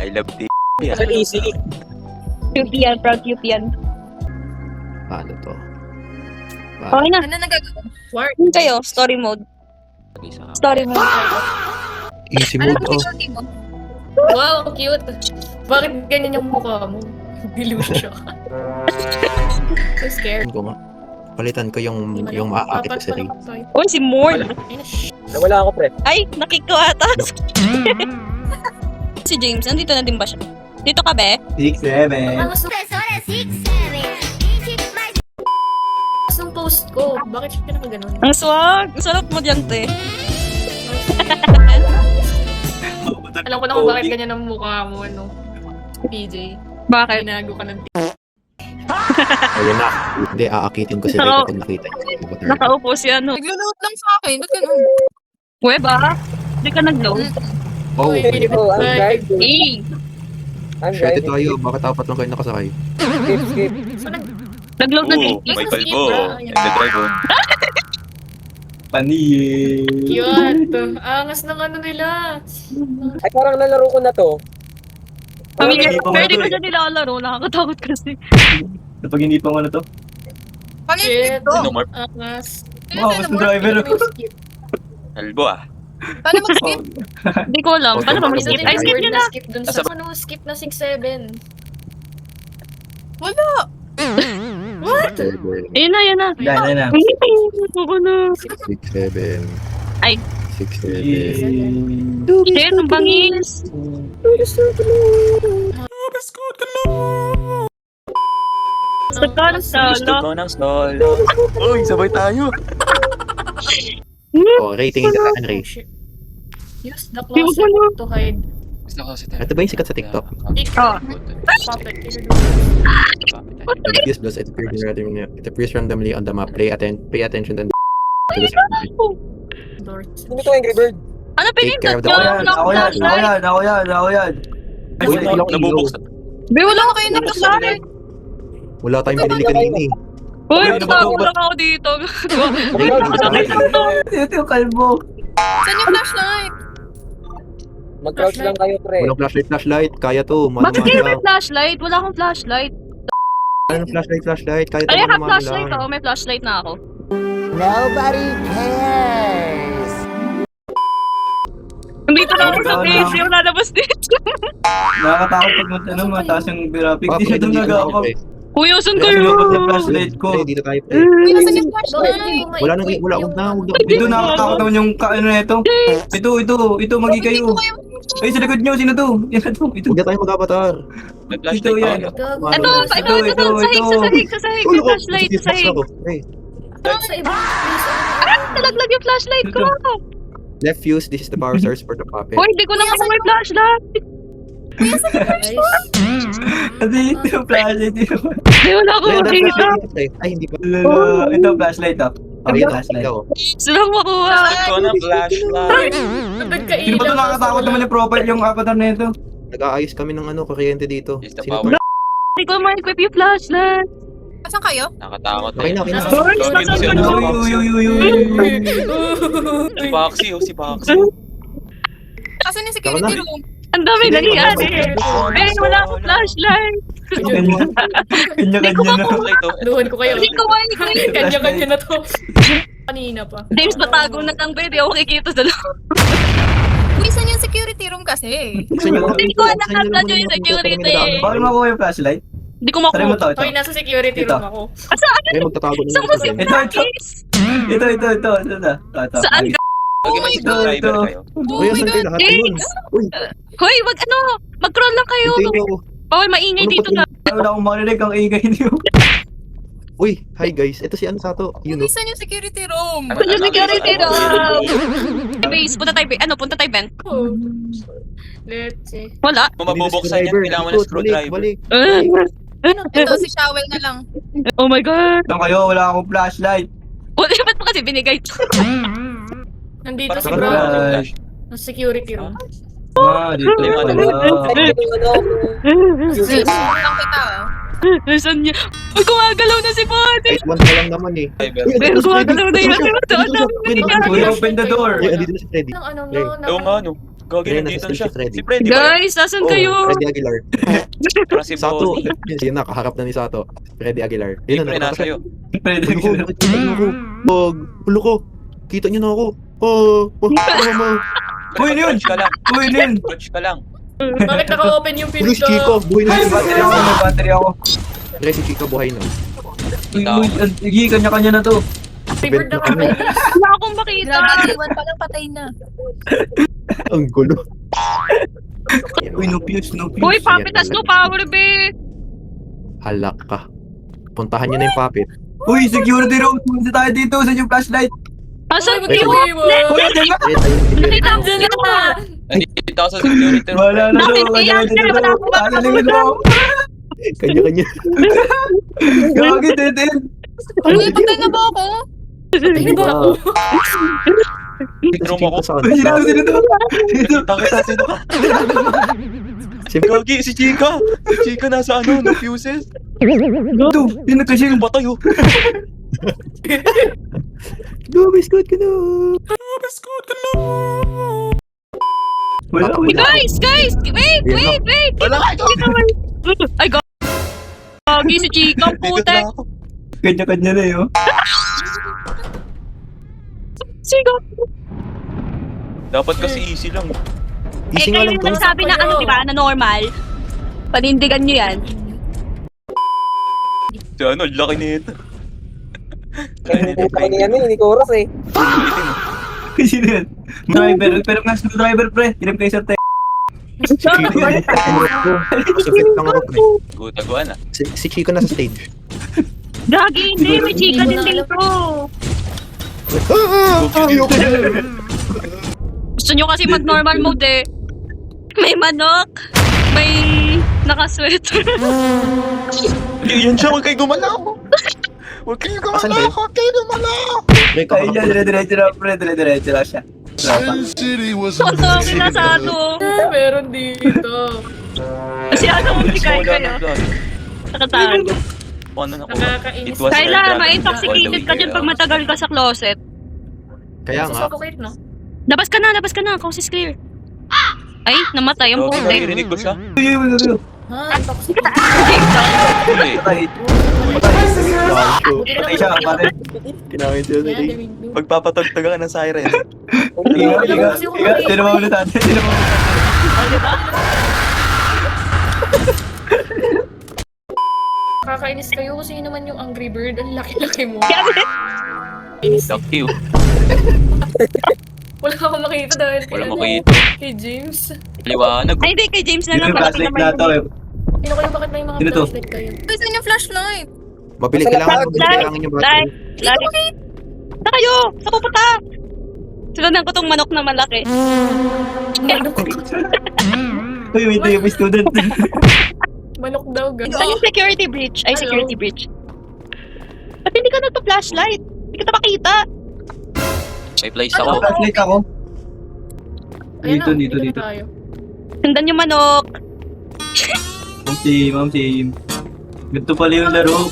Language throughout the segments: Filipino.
I love the So easy. QPN, proud QPN. Paano to? Okay na. Ano nagagawa? War. Yun kayo, story mode. Story mode. Easy Ano mode, ba oh. difficulty mo? Wow, cute. Bakit ganyan yung mukha mo? Biliw siya. So scared. Ko nga. Palitan ko yung maaakit ko sa ring. Uy, si Mord. Nawala ako, pre. Ay, nakiko ata. Si James, nandito na din ba siya? Dito ka, be? 6-7. Nung post ko, bakit siya nakaganon? Ang swag. Ang sarap mo dyan, te. Alam ko na kung bakit ganyan ang mukha mo, ano? PJ. Bakit? Ginago ka ng Ayun na. Hindi, aakitin ko si Ray kapag nakita niya. Nakaupo si ano. Naglo-load lang sa akin. Ba't ganun? Uwe ba? Hindi ka nag-load. Oh, Uy, okay. Oh, ang drive. Eh, Ang Swerte drive. tayo. Bakit apat lang kayo nakasakay? Skip. So, nag-load na Oo, din. may kalbo. Nagdadrive oh. Paniye. cute. Angas ng ano nila. Ay, parang nalaro ko na to. Pamilya, Hindi pa pwede to ko eh. dyan nilalaro. Nakakatakot kasi. Kapag hindi pa na to. Shit. Ano, Mark? Angas. Wow, mas driver. Kalbo ah. Paano mag-skip? Hindi ko alam. Paano ba mag-skip? Ay, skip nyo na. Skip dun sa... Ano, skip na 6-7. What? Ayun na, ayun na. Yan na. Ako na. 6-7. Ay. 6-7. Shit, ang bangis. Sa Gusto ko ng solo. Uy, sabay tayo. Oh, rating ka saan, Ray? Use the closet to hide. Ito ba yung sikat sa TikTok? Oh. Puppet. This plus it appears randomly on the map. Pay attention and to the Doors. Hindi ko Angry Bird. Ano Take care of pinindot the- nyo? Wala akong flashlight. Ako yan. Uy, walang Nabubuksan. Be, wala akong kayo ng flashlight. Wala tayong pinili kanina eh. Uy, Ay, natago nabubuksan. lang ako dito. Ito yung kalbo. Saan yung flashlight? Mag-crouch lang kayo, pre. Walang flashlight. Kaya to. Bakit kayo may Mano-mano lang. flashlight? Wala akong flashlight. Ano flashlight? Kaya to. Ay, I have mano-mano flashlight lang. ako. May flashlight na ako. Nobody cares. Nandito na ako sa Wala base. na. Yung lalabas dito. Nakakatakot pag mataas yung graphic. Papa, Di siya dito doon tayo, nag-ako. pre. Kuya, saan Kaya kayo? sinukot yung flashlight ko. Pre, dito tayo, pre. Nasaan yung flashlight? Wala nang, wala na. Dito nakakatakot naman yung ano na ito. Ito, magi kayo. Ay, sa likod nyo, sino to? Yan na to, ito. Huwag na tayo mag-avatar. May Ito yan. flashlight Ito, ito, sa sahig. May flashlight, sa sahig. Hey, Sa iba. Nalaglag yung flashlight ko. left fuse. This is the power source for the puppet. Uy, hindi ko na may flashlight. Kasi ito yung flashlight. Hindi, wala ako Ay, dito. flashlight dito, pre. Ay, hindi pa. Ito, flashlight to. Ay, Ito, flashlight. ikaw. Silang makuha. Gusto ko ng flashlight. Sino ba ito nakakatakot naman yung profile yung avatar na ito? Nag-aayos kami ng kuryente dito. Is the Sino power. to? Hindi ko ma-equip yung flashlight. Saan kayo? Nakatakot Okay na, okay na. Sorry, Gawin mo si ano, si Boxy oh, si Boxy. Asan yung security room? Ang dami nangyari. Eh, wala akong flashlight. Kanya-kanya na. Ito, Luhan ko kayo. Hindi ko ma-equip. Kanya-kanya na to. Kanina pa. James, patago na kang pwede. Ako kikita sa loob. Uy, saan yung security room kasi? Hindi ko nakaplan yung security. Bakit makuha yung flashlight? Hindi ko Try mo makuha. to, ito. Uy, nasa security Ito. room ako. Saan? Ay, magtatago na Saan mo si dito. Francis? Ito. Saan? Lagi may driver kayo. Uy, asan kayo lahat? Ayun. Uy, Hoy, wag ano. Mag-crawl lang kayo. hintayin ako. Bawal maingay dito na. Wala akong marinig ang ingay niyo. Uy, hi guys. Ito si Sato. Yun o. Saan yung security room? Ano, Yung security ano, room. Base, punta tayo. Punta tayo, Ben. Let's see. Wala. Kung mabubuksan yan, kailangan mo ng screwdriver. Balik. Ito, si Shawel na lang. Oh my God. Saan kayo? Wala akong flashlight. Wala, ba't pa kasi binigay ito? Nandito si Parang Bro. wala yung flash. Nasa security room. Dito pala. Lang kita. Nasaan niya? Uy, gumagalaw na si Pote. Guys, one pa lang naman eh. Driver. Pero gumagalaw na yun. Will open the door. Uy, andito na si Freddy. Ano, Oo nga, no. Gogi, Pre, nandito nasa na siya. si Freddy. Si Freddy ba? Guys, nasan Oh, kayo? Freddy Aguilar. Para si Sato. Bonnie. Yun na, kaharap na ni Sato. Freddy Aguilar. Hindi, Yun pre, na, nasa iyo. Pwede Ulo ko, nakikita niyo ako. Wag, ulo ko. Kita niyo na ako. Oh, mama. Uy, ano yun? Approach ka lang. Uy, ano yun? Approach ka lang. Bakit naka-open yung Ulo si pinto? Chico, buhay na May si battery ako, may battery ako. Pre, si Chico buhay na. Uy, uy, sige, kanya-kanya na to. Favorite na kakainis. Wala akong makita. Grabe, iwan pa lang patay na. Ang gulo. Uy, no fuse, no fuse. Uy, puppet has no power, be. Halak ka. Puntahan niyo na yung puppet. Uy, security room. Punta tayo dito sa yung flashlight. Asan Ay, kayo? Uy, dyan na. Pre, tayo si Nakita ko Diyan dito. na. Nandito ako sa security room. Wala na Bakit to. Wala kaya? na Wala to. akong makakasulat. Tagalingin ako. Kanya-kanya. Gagi, dead end. Uy, patay na ba ako? Patay na ba ako? Room ako. Sa Uy, sino sino to? Sino? Bakit natin ako? Si Gogi, si Chica. Si Chica nasa ano, no fuses. Ito, yun nagka-shield. Patay oh. Go, biscuit ka na. Wala, Hey, wala. guys! Wait! Wala ka ito. Ay, gagi si Chica, ang putek. Kanya-kanya na yun. Chica. Dapat kasi easy lang. Easy Kayo nga lang yung to. nagsabi na ano, di ba, na normal. Panindigan nyo yan. Si ano, laki nito. Kaya ni ano, ni Chorus eh. Sino yun? Driver, pero nga driver pre. Hirap kayo sa te. Sa fit lang ako, pre. Gutaguan ah. Si Chico nasa stage. Gagi, hindi. May Chica din dito. Ayoko. Gusto nyo kasi mag-normal mode eh. May manok. May naka-sweater. Yan siya, huwag kayo gumalaw. Huwag kayo Asan gumalaw, ba yun? huwag kayo gumalaw. Pre, Ay, yan, dire-diretso na pre. Dire-diretso na siya. Sosokin na sa ato. Meron dito. Kasi ano mo si Kai Wala kayo. ng blood. Nakatago. Ano na ko? Nakakainis. It was Kayla, Red Dragon ma-intoxicated ka all the dyan way pag matagal ka sa closet. Kaya nga. Suffocate, no? Labas ka na. Coast is clear. Ay, namatay ang Okay, putek. naririnig ko siya. Uy, uy, uy, uy. Ha? Toxic. Hindi. Patay. Patay siya, pare. Kinawin siya sa Yan, stage. daming blue. Magpapatagtag ka ng siren. Iga, iga, iga. Sino ba ulit natin? Sino ba ulit? Kakainis kayo kasi naman yung Angry Bird. Ang laki-laki mo. Duck you. Wala akong makita dahil kay, Wala ano, makita. kay James. Liwanag. Ay, hindi. Kay James na Sino lang. yung flashlight na ito eh? Sino kayo? Bakit may mga Sino to? flashlight kayo? Saan yung flashlight? Mabilis, kailangan yung battery. Lari. Saan kayo? Saan pupunta? Sila ng kutong manok na malaki. Uy, may tayo pa student. Manok daw, Saan yung security breach? Ay, security breach. Ba't hindi ka nagpa-flashlight? Hindi ka makita. May place ako. Flashlight ako. Dito, dito, dito. Tayo. Sundan yung manok. Ma'am Sim. Ganito pala yung laro.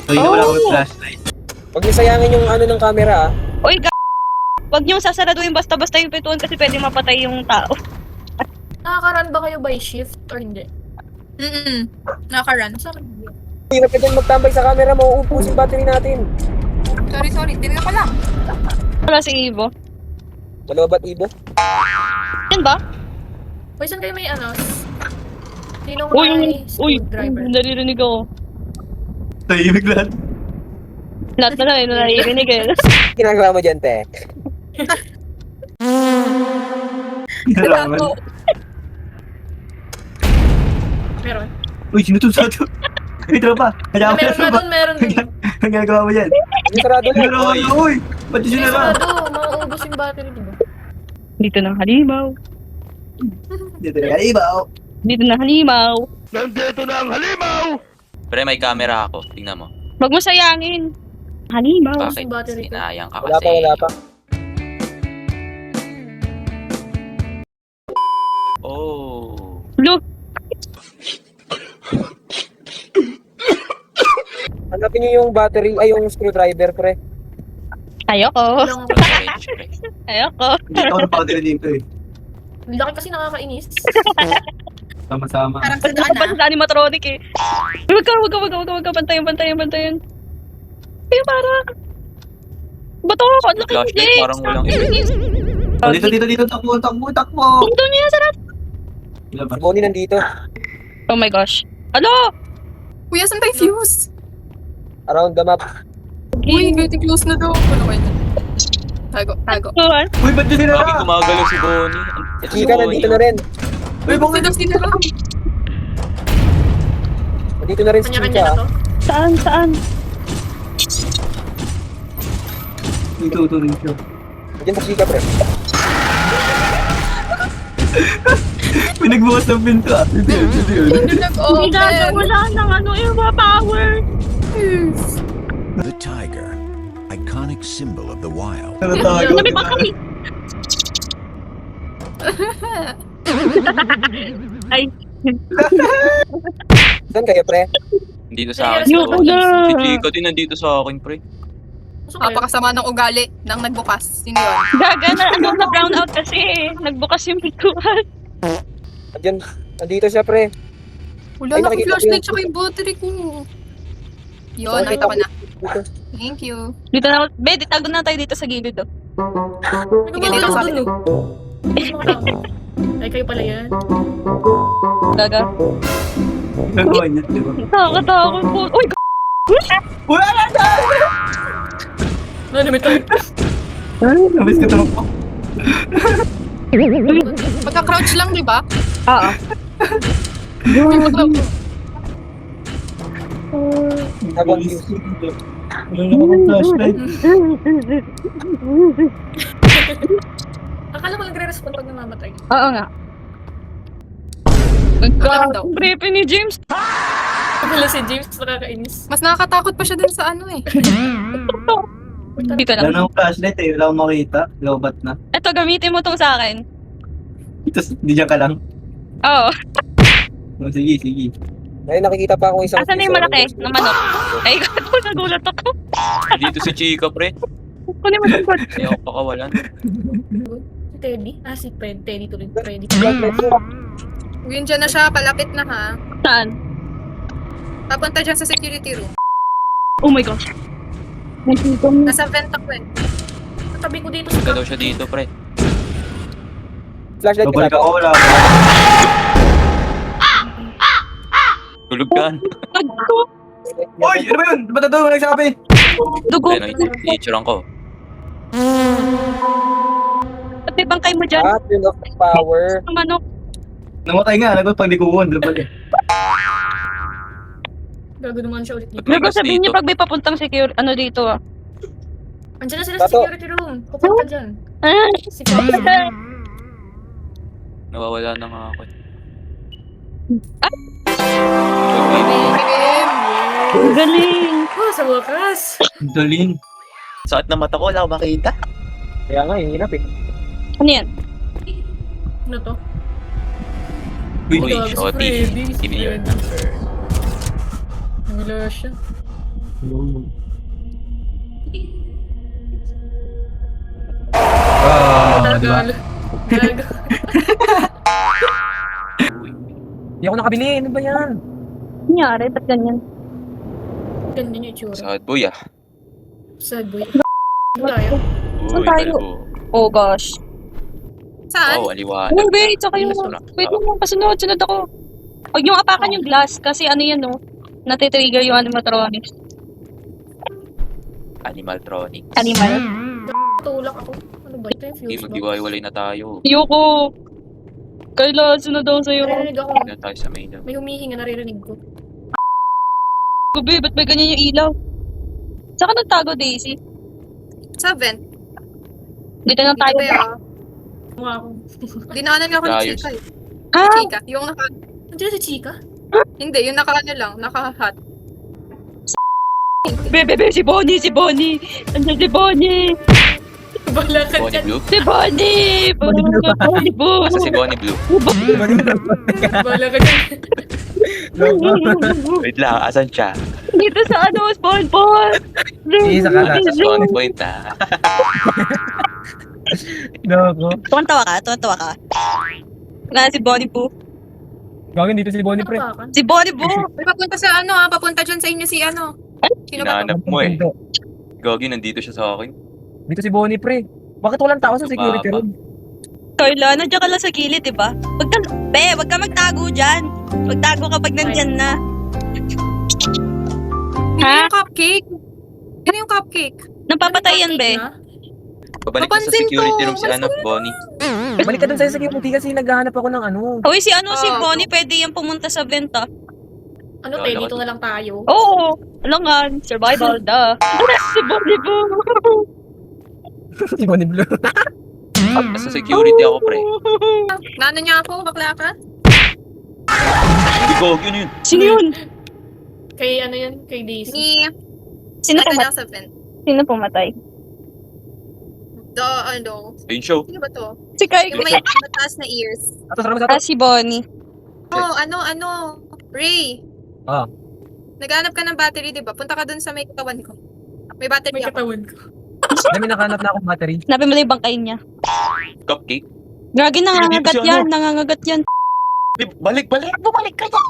Ay, wala kami flashlight. Huwag niyo sayangin yung ano ng camera ah. Uy, Huwag niyong sasaraduhin basta-basta yung pintuan kasi pwede mapatay yung tao. Nakaka-run ba kayo by shift or hindi? Naka-run. Sa akin, hindi. Hirap ka dyan magtambay sa camera, mauubos yung battery natin. Sorry. Tingnan ko lang. Wala si Ivo. Wala ba't Ibo? Yan ba? Uy, saan kayo may ano? Sino Uy, may driver? naririnig ako. Tahimik lahat. Lahat na lang eh, naririnig eh. Ginagawa mo dyan, te. Nalaman. Meron. Uy, sino to sa to? Uy, tropa. Kaya Meron na doon, meron doon. Ang ginagawa mo yan. Yung sarado lang. Pero uy, ba't yun na lang? Sigurado, mauubos yung battery, diba? Dito na halimaw. Dito na ibaw. Dito na halimaw. Pero may camera ako. Tingnan mo. Huwag mo sayangin. Halimaw. Bakit? yung battery ko. Sinayang ka Wala kasi. pa. Oh. Look, Hanapin niyo yung battery, ay yung screwdriver, pre. ayoko. Walang- Orange, pre. Ayoko. Hindi ako napakatili dito eh. Laki kasi nakakainis. Sama-sama. Parang sa daan Nakapasa sa animatronic eh. Huwag ka. Bantayan. Kaya parang... Bato ako, ang laki Flashlight, James. parang walang effect. Oh, dito. Takbo. Punto niya, sarap. Wala ba? Si Bonnie nandito. Oh my gosh. Ano? Kuya, saan ba yung fuse? Around the map. Uy, getting close na daw. Ano kayo? Tago. Uy, ba't yun Bakit na? gumagalaw si Bonnie? Si Chika nandito na rin. Uy, bakit? Sino lang? Nandito na rin si Kanya-kanya na Chika. to. Saan? Ito rin siya. Nandiyan si Chika, pre. Pinagbukas ng pinto ah. Hindi yun. Hindi na, Nag-open. wala nang power. The tiger, iconic symbol of the wild. Natago. Sabi pa kami. Ay, Saan kayo, pre? Nandito sa akin. Ayoko na. Si Chico din nandito sa akin, pre. Napakasama ng ugali ng nagbukas. Sino yun? gaga na, na-brown out kasi eh. Nagbukas yung pintuan. Nandito siya, pre. Wala Ay, na akong nakikita ko flashlight yun. tsaka yung battery ko. Yun, Nakita nakita ko na. Dito. Thank you. Dito na, tago na tayo dito sa gilid oh. Sige, dito sa dun, Ay, kayo pala yan. Gaga. Nagawa niya, di ba? Nakakatakot po. Uy, Wala na! Ano, may tayo. Nabis ka tumakbo. Pagka-crouch lang, di ba? Oo. Habang fuse. Wala na akong flashlight. Akala ko nagre-respond pag namamatay. Oo nga. Parang daw. Creepy ni James. Akala si James nakakainis. Mas nakakatakot pa siya dun sa ano eh. Dito Wala lang. na akong flashlight eh. Wala akong makita. Lobat na. Ito, gamitin mo tong sa akin. Tapos, di dyan ka lang. Oo. Oh, sige. Ay, nakikita pa akong isang Asan na yung malaki na manok? Ay, nagulat ako. Nandito si Chico, pre. Kunin mo yung code. Kaya ako pakawalan. Si Teddy? Ah, si Teddy tuloy. Freddy. Yun dyan na siya, palapit na ha. Saan? Papunta dyan sa security room. Oh my gosh. Nasa vent ako eh. Tabi ko dito Punta sa daw siya dito, pre. Flashlight ka Babalik na ako, to. wala ako. Tulog ka. Uy! Ano ba yun? Ba't ito? Nagsabi? Dugo. Ayun, i-iturean ko. Ba't may bangkay mo dyan? Turn off the power. Ang manok. Namatay nga. Nagot pag likuan. Dapat eh. gago naman siya ulit dito. Ba't may Ano gas sabihin niyo dito? pag may papuntang secure, ano dito ah? Andiyan na sila sa Tato. security room. Pupunta dyan. Ah, Si Fox. Nawawala na nga ako. ang galing. Oh, sa wakas. Daling. Sakit na mata ko, wala akong makita. Kaya nga, hinap eh. Ano yan? Ano to? Uy, Uy, Gago, si shorty. Freddy, si Give me your Freddy. number. Wala siya. di ba? Gago. Gago. Hindi ako nakabili. Ano ba yan? Nangyari? Ba't ganyan? Ganyan yung itsura. Sad boy, ah. Sad boy. Tayo. Saan Uy, tayo? kalbo. Oh gosh. Saan? Oh, aliwanag. Oh, wait. Saka yung... Sunod. Wait mo, pasunod ako. Huwag yung apakan yung glass kasi ano yan no? Natitrigger yung animatronics. Animaltronics. Animal. Tulak ako. Ano ba? Ito yung Hindi fuse box. maghiwalay na tayo. Ayoko. Kailan sunod daw sa'yo. Naririnig ako. Hindi na tayo sa main. May humihinga, naririnig ko. Gabi, ba't may ganyan yung ilaw? Saan ka nagtago, Daisy? Sa vent. Dito lang Dito tayo. ba yun? Mukha ako. Dinaanan niya ako ng Ayos. chika eh. Ah! Chika. Yung naka... Andiyan si Chika? Hindi, yung naka ano lang. Naka-hat. Bebe, si Bonnie! Andiyan si Bonnie! Bala ka Bonnie dyan. Blue? Si Bonnie! Bonnie Blue! Asa si Bonnie Blue? Bala ka dyan. Wait lang, asan siya? Dito sa ano, spawn point! Isa ka na. Nasa spawn point, ah. Loko. Tuwan-tawa ka? Tuwan-tawa ka? Wala si Bonnie Boo. Gagawin dito si Bonnie, pre. Ano Si Bonnie Boo! Uy, papunta sa ano ah, papunta dyan sa inyo si ano. Sino ba to? Hinahanap mo eh. Gagi, nandito siya sa akin. Dito si Bonnie, pre. Bakit walang tao sa security Papa. room? Carla, nandiyan ka lang sa gilid, diba? Wag ka magtago dyan. Magtago kapag nandyan na. Sino yung cupcake? Sino yung cupcake? Napapatay yan, be. Pabalik ka sa Papansin security ko, room si mas- ano, Bonnie. Balik ka dun sa security kasi naghahanap ako ng ano. Uy, si Ah. Bonnie, pwede yan pumunta sa venta. Ano, te, dito na lang tayo. Oo, alangan. Survival, duh. Si Bonnie Boo! Si Bonnie Blue. Nasa security ako, pre. Nano niya ako, bakla ka? Hindi, Gagi, ano yun? Sino yun? Kay ano yun? Kay Daisy. Ni... Sino Ano pumatay? na sa vent? Sino pumatay? Ano? Ayun show. Sino ba to? Si Kai. Yung may mataas na ears. Ato, sarap sa ato. Si Bonnie. Oh, ano? Ray. Ah. Naghanap ka ng battery, di ba? Punta ka dun sa may katawan ko. May battery May ako. katawan ko. Dami nakahanap na akong battery. Nabi mo lang yung bangkay niya. Cupcake. Gagi, nangangagat Dito si yan. ano? Nangangagat yan. Balik! Bumalik ka na!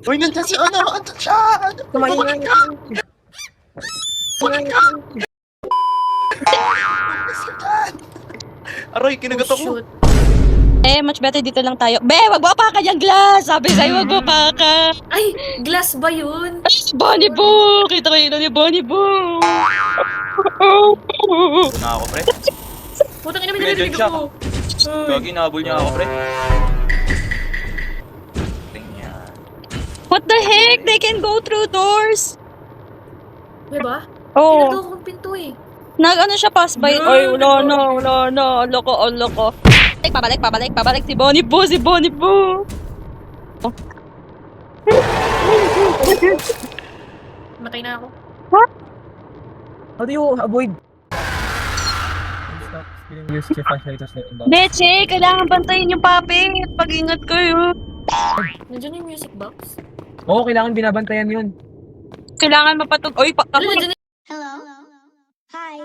Uy, nandiyan si ano! Andun siya! Bumalik ka! Bumalik ka! Aray, kinagat Oh, ako. shoot. Much better dito lang tayo. Be, wag mo pa ka yung glass! Sabi sa'yo, wag mo pa ka. Ay, glass ba yun? Ay, si Bonnie Boo! Kita ko yun ni Bonnie Boo! Na ako, pre. Putang ina, Medyo minarinig siya. ako. Gagi, nahabol niya ako, pre. Tingnan. What the heck? They can go through doors! Diba? Oh, Pinatuko kong pinto eh. nag-ano siya pass by. Ay, wala na. Loko. Pabalik. Si Bonnie Boo! Matay na ako. How do you avoid? Stop stealing use your flashlight as like Leche, kailangan bantayin yung puppet. Pag-ingat kayo. Nandiyan yung music box. Oo, kailangan binabantayan yun. Kailangan mapatug. Oy, Ano, nandiyan Hello. Hi.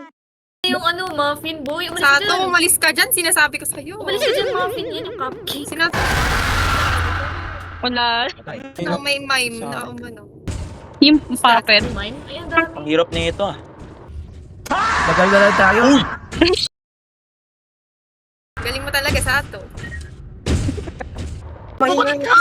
yung ano, muffin boy. Umalis ka Sato, dyan. umalis ka dyan. Sinasabi ko sa'yo. Umalis ka dyan, muffin. Yan yung cupcake. wala. Sinasabi may mime na umano. Yung puppet. Mine? Ay, ang dami. Ang hirap na ito, ah. Tagal na lang tayo. Uy! Galing mo talaga, Sato. Bumalik ka!